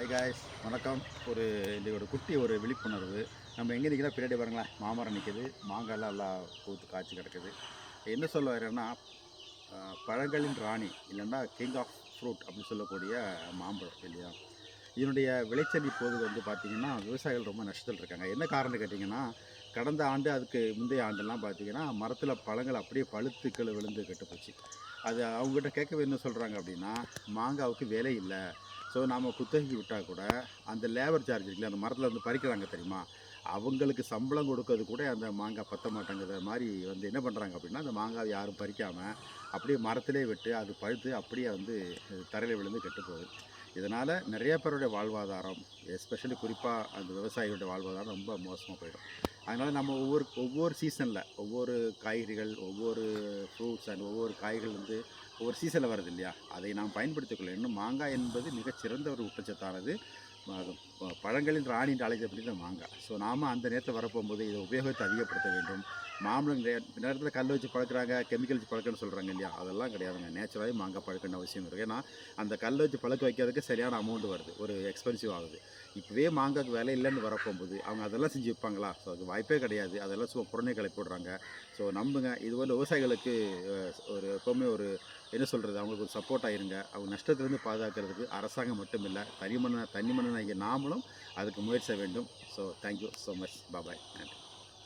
Hi guys, வணக்கம். ஒரு குட்டி விழிப்புணர்வு. நம்ம எங்கே நிற்கிறோம், பின்னாடி பாருங்களேன், மாமரம் நிற்கிது, மாங்காய்லாம் நல்லா பூத்து காய்ச்சி கிடக்குது. என்ன சொல்ல வரேன்னா, பழங்களின் ராணி இல்லைன்னா கிங் ஆஃப் ஃப்ரூட் அப்படின்னு சொல்லக்கூடிய மாம்பழம் இல்லையா. இதனுடைய விளைச்சல் இப்போது பார்த்திங்கன்னா விவசாயிகள் ரொம்ப நஷ்டத்தில் இருக்காங்க. என்ன காரணம் கேட்டிங்கன்னா, கடந்த ஆண்டு அதுக்கு முந்தைய ஆண்டெல்லாம் பார்த்திங்கன்னா மரத்தில் பழங்கள் அப்படியே பழுத்து கீழே விழுந்து கெட்டு போச்சு. அது அவங்ககிட்ட கேட்கவே என்ன சொல்கிறாங்க அப்படின்னா, மாங்காவுக்கு விலை இல்லை. ஸோ நாம் குத்தகைக்கு விட்டால் கூட அந்த லேபர் சார்ஜ் இருக்குல்ல, அந்த மரத்தில் பறிக்கிறாங்க தெரியுமா, அவங்களுக்கு சம்பளம் கொடுக்கறது கூட அந்த மாங்காய் பற்ற மாட்டேங்கிற மாதிரி என்ன பண்ணுறாங்க அப்படின்னா, அந்த மாங்காய் யாரும் பறிக்காமல் அப்படியே மரத்திலே விட்டு அது பழுத்து அப்படியே தரையில் விழுந்து கெட்டு போகுது. இதனால் நிறைய பேருடைய வாழ்வாதாரம், எஸ்பெஷலி குறிப்பாக அந்த விவசாயிகளுடைய வாழ்வாதாரம் ரொம்ப மோசமாக போயிடும். அதனால் நம்ம ஒவ்வொரு சீசனில் ஒவ்வொரு காய்கறிகள், ஒவ்வொரு ஃப்ரூட்ஸ் அண்ட் ஒவ்வொரு காய்கள் ஒவ்வொரு சீசனில் வருது இல்லையா, அதை நாம் பயன்படுத்திக்கொள்ள. இன்னும் மாங்காய் என்பது மிகச்சிறந்த ஒரு ஊட்டச்சத்தானது. பழங்களின் ராணி என்று அழைக்கப்படுகிற மாங்காய். ஸோ நாம் அந்த நேரத்தில் வரப்போகும்போது இதை உபயோகத்தை அதிகப்படுத்த வேண்டும். மாம்பழம் நேரத்தில் கல் வச்சு பழக்கிறாங்க, கெமிக்கல் வச்சு பழக்கன்னு சொல்கிறாங்க இல்லையா, அதெல்லாம் கிடையாதுங்க. நேச்சுரலாகவே மாங்காய் பழக்கணும் அவசியம் இருக்குது. ஏன்னா அந்த கல் வச்சு பழக்க வைக்கிறதுக்கு சரியான அமௌண்ட் வருது, ஒரு எக்ஸ்பென்சிவ் ஆகுது. இப்போவே மாங்காய்க்கு விலை இல்லைன்னு வரப்போகும்போது அவங்க அதெல்லாம் செஞ்சு விற்பாங்களா? ஸோ அது வாய்ப்பே கிடையாது. அதெல்லாம் சும்மா புறணை கிளப்பி விடுறாங்க. ஸோ நம்புங்க, இதுபோல் விவசாயிகளுக்கு எப்போவுமே என்ன சொல்கிறது, அவங்களுக்கு ஒரு சப்போர்ட்டாக இருங்க. அவங்க நஷ்டத்திலேருந்து பாதுகாக்கிறதுக்கு அரசாங்கம் மட்டும் இல்லை, தனி மனிதனாகிய நாமளும் அதுக்கு முயற்சி வேண்டும். So thank you so much. Bye. நன்றி.